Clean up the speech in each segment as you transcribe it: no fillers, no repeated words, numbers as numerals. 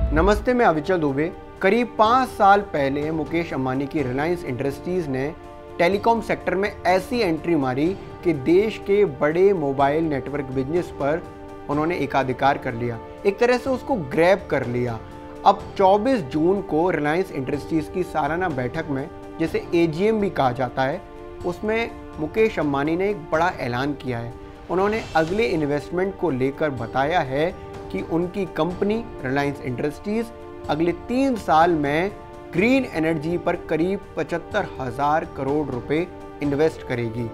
नमस्ते, मैं अविचल दुबे। करीब 5 साल पहले मुकेश अंबानी की रिलायंस इंडस्ट्रीज़ ने टेलीकॉम सेक्टर में ऐसी एंट्री मारी कि देश के बड़े मोबाइल नेटवर्क बिजनेस पर उन्होंने एकाधिकार कर लिया, एक तरह से उसको ग्रैब कर लिया। अब 24 जून को रिलायंस इंडस्ट्रीज़ की सालाना बैठक में, जिसे AGM भी कहा जाता है, उसमें मुकेश अंबानी ने एक बड़ा ऐलान किया है। उन्होंने अगले इन्वेस्टमेंट को लेकर बताया है कि उनकी कंपनी रिलायंस इंडस्ट्रीज़ अगले 3 साल में ग्रीन एनर्जी पर करीब 75,000 करोड़ रुपए इन्वेस्ट करेगी।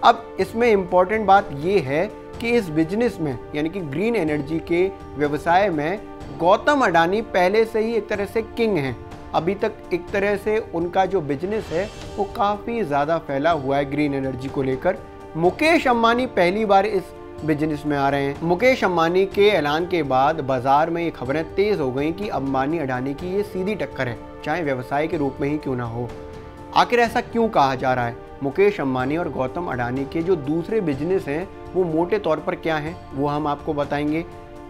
अब इसमें इम्पॉर्टेंट बात ये है कि इस बिजनेस में, यानी कि ग्रीन एनर्जी के व्यवसाय में, गौतम अडानी पहले से ही एक तरह से किंग हैं। अभी तक एक तरह से उनका जो बिजनेस है वो काफ़ी ज़्यादा फैला हुआ है ग्रीन एनर्जी को लेकर। मुकेश अंबानी पहली बार इस बिजनेस में आ रहे हैं। मुकेश अंबानी के ऐलान के बाद बाजार में ये खबरें तेज़ हो गई कि अंबानी अडानी की ये सीधी टक्कर है, चाहे व्यवसाय के रूप में ही क्यों ना हो। आखिर ऐसा क्यों कहा जा रहा है? मुकेश अंबानी और गौतम अडानी के जो दूसरे बिजनेस हैं वो मोटे तौर पर क्या हैं, वो हम आपको बताएंगे।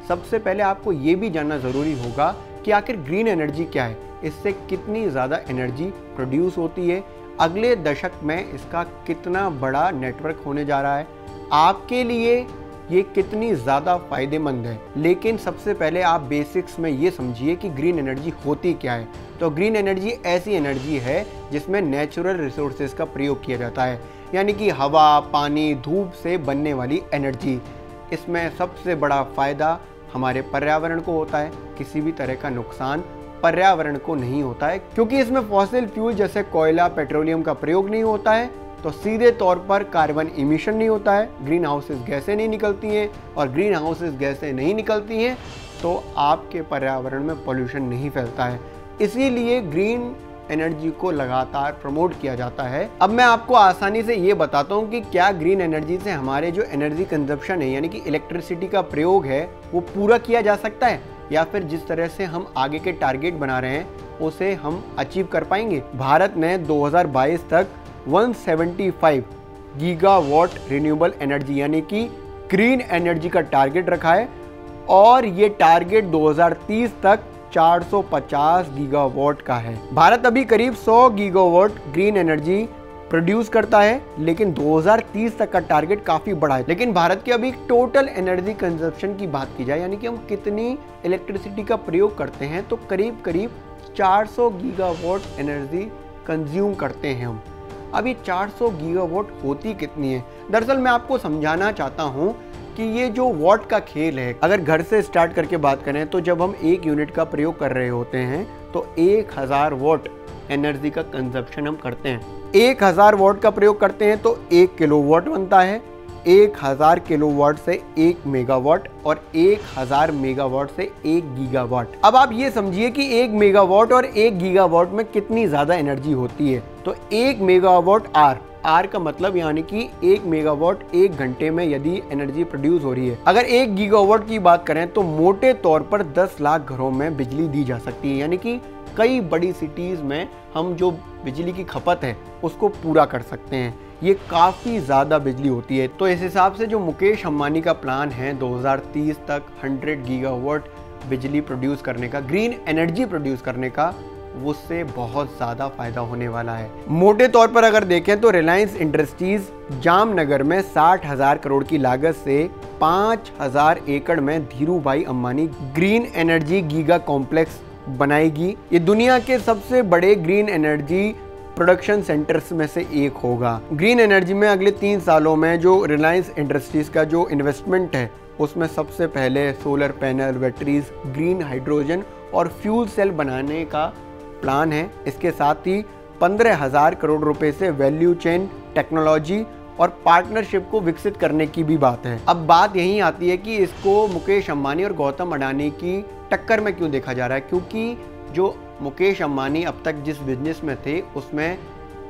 सबसे पहले आपको ये भी जानना ज़रूरी होगा कि आखिर ग्रीन एनर्जी क्या है, इससे कितनी ज़्यादा एनर्जी प्रोड्यूस होती है, अगले दशक में इसका कितना बड़ा नेटवर्क होने जा रहा है, आपके लिए ये कितनी ज़्यादा फ़ायदेमंद है। लेकिन सबसे पहले आप बेसिक्स में ये समझिए कि ग्रीन एनर्जी होती क्या है। तो ग्रीन एनर्जी ऐसी एनर्जी है जिसमें नेचुरल रिसोर्सेज का प्रयोग किया जाता है, यानी कि हवा, पानी, धूप से बनने वाली एनर्जी। इसमें सबसे बड़ा फ़ायदा हमारे पर्यावरण को होता है, किसी भी तरह का नुकसान पर्यावरण को नहीं होता है, क्योंकि इसमें फॉसिल फ्यूल जैसे कोयला, पेट्रोलियम का प्रयोग नहीं होता है। तो सीधे तौर पर कार्बन इमिशन नहीं होता है, ग्रीन हाउसेस गैसें नहीं निकलती हैं, और ग्रीन हाउसेस गैसें नहीं निकलती हैं तो आपके पर्यावरण में पोल्यूशन नहीं फैलता है। इसीलिए ग्रीन एनर्जी को लगातार प्रमोट किया जाता है। अब मैं आपको आसानी से ये बताता हूँ कि क्या ग्रीन एनर्जी से हमारे जो एनर्जी कंजप्शन है, यानी कि इलेक्ट्रिसिटी का प्रयोग है, वो पूरा किया जा सकता है, या फिर जिस तरह से हम आगे के टारगेट बना रहे हैं उसे हम अचीव कर पाएंगे। भारत ने 2022 तक 175 गीगावाट रिन्यूएबल एनर्जी यानी कि ग्रीन एनर्जी का टारगेट रखा है, और ये टारगेट 2030 तक 450 गीगावाट का है। भारत अभी करीब 100 गीगावाट ग्रीन एनर्जी प्रोड्यूस करता है, लेकिन 2030 तक का टारगेट काफ़ी बड़ा है। लेकिन भारत की अभी टोटल एनर्जी कंजप्शन की बात की जाए, यानी कि हम कितनी इलेक्ट्रिसिटी का प्रयोग करते हैं, तो करीब करीब 400 गीगावाट एनर्जी कंज्यूम करते हैं हम। अभी 400 गीगावाट होती कितनी है? दरअसल मैं आपको समझाना चाहता हूँ कि ये जो वॉट का खेल है, अगर घर से स्टार्ट करके बात करें तो जब हम 1 यूनिट का प्रयोग कर रहे होते हैं तो 1000 वॉट एनर्जी का कंजप्शन हम करते हैं। 1000 वॉट का प्रयोग करते हैं तो 1 किलोवाट बनता है। 1000 किलोवाट से 1 मेगावाट, और 1000 मेगावाट से 1 गीगावाट। अब आप ये समझिए कि 1 मेगावाट और 1 गीगावाट में कितनी ज़्यादा एनर्जी होती है। तो 1 मेगावाट आर का मतलब यानी कि 1 मेगावाट 1 घंटे में यदि एनर्जी प्रोड्यूस हो रही है। अगर 1 गीगावाट की बात करें तो मोटे तौर पर 10 लाख घरों में बिजली दी जा सकती है, यानी कि कई बड़ी सिटीज़ में हम जो बिजली की खपत है उसको पूरा कर सकते हैं। ये काफ़ी ज़्यादा बिजली होती है। तो इस हिसाब से जो मुकेश अंबानी का प्लान है 2030 तक 100 गीगावाट बिजली प्रोड्यूस करने का, ग्रीन एनर्जी प्रोड्यूस करने का, उससे बहुत ज़्यादा फायदा होने वाला है। मोटे तौर पर अगर देखें तो रिलायंस इंडस्ट्रीज़ जामनगर में 60,000 करोड़ की लागत से 5000 एकड़ में धीरू भाई Ambani green energy giga complex बनाएगी। ये दुनिया के सबसे बड़े ग्रीन एनर्जी प्रोडक्शन सेंटर्स में से एक होगा। ग्रीन एनर्जी में अगले 3 सालों में जो रिलायंस इंडस्ट्रीज़ का जो इन्वेस्टमेंट है उसमें सबसे पहले solar panel, batteries, green hydrogen और फ्यूल सेल बनाने का प्लान है। इसके साथ ही 15,000 करोड़ रुपए से वैल्यू चेन टेक्नोलॉजी और पार्टनरशिप को विकसित करने की भी बात है। अब बात यही आती है कि इसको मुकेश अंबानी और गौतम अडानी की टक्कर में क्यों देखा जा रहा है, क्योंकि जो मुकेश अंबानी अब तक जिस बिजनेस में थे उसमें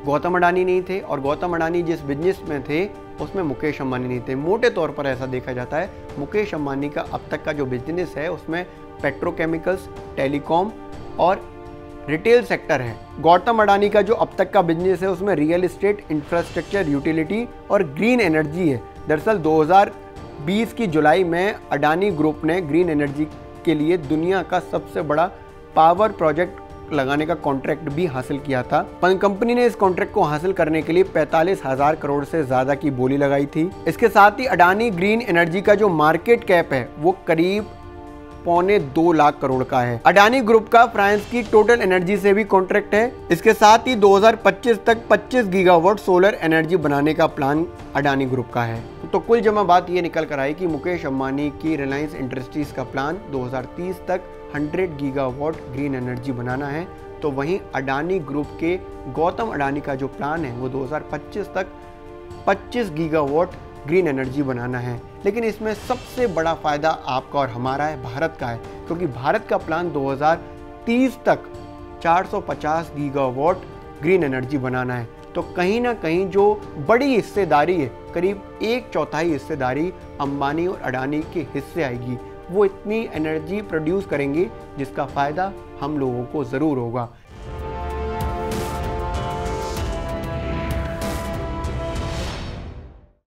गौतम अडानी नहीं थे, और गौतम अडानी जिस बिजनेस में थे उसमें मुकेश अंबानी नहीं थे। मोटे तौर पर ऐसा देखा जाता है। मुकेश अंबानी का अब तक का जो बिजनेस है उसमें पेट्रोकेमिकल्स, टेलीकॉम और रिटेल सेक्टर है। गौतम अडानी का जो अब तक का बिजनेस है उसमें रियल एस्टेट, इंफ्रास्ट्रक्चर, यूटिलिटी और ग्रीन एनर्जी है। दरअसल 2020 की जुलाई में अडानी ग्रुप ने ग्रीन एनर्जी के लिए दुनिया का सबसे बड़ा पावर प्रोजेक्ट लगाने का कॉन्ट्रैक्ट भी हासिल किया था। कंपनी ने इस कॉन्ट्रैक्ट को हासिल करने के लिए 45,000 करोड़ से ज्यादा की बोली लगाई थी। इसके साथ ही अडानी ग्रीन एनर्जी का जो मार्केट कैप है वो करीब 1.25 लाख करोड़ का है। अडानी ग्रुप का फ्रांस की टोटल एनर्जी से भी कॉन्ट्रैक्ट है। इसके साथ ही 2025 तक 25 गीगावाट सोलर एनर्जी बनाने का प्लान अडानी ग्रुप का है। तो कुल जमा बात ये निकल कर आई कि मुकेश अंबानी की रिलायंस इंडस्ट्रीज का प्लान 2030 तक 100 गीगावाट ग्रीन एनर्जी बनाना है। तो वहीं अडानी ग्रुप के गौतम अडानी का जो प्लान है वो 2025 तक 25 गीगावाट ग्रीन एनर्जी बनाना है। लेकिन इसमें सबसे बड़ा फायदा आपका और हमारा है, भारत का है, क्योंकि भारत का प्लान 2030 तक 450 गीगावाट ग्रीन एनर्जी बनाना है। तो कहीं ना कहीं जो बड़ी हिस्सेदारी है, करीब 1/4 हिस्सेदारी अंबानी और अडानी के हिस्से आएगी। वो इतनी एनर्जी प्रोड्यूस करेंगे जिसका फ़ायदा हम लोगों को ज़रूर होगा।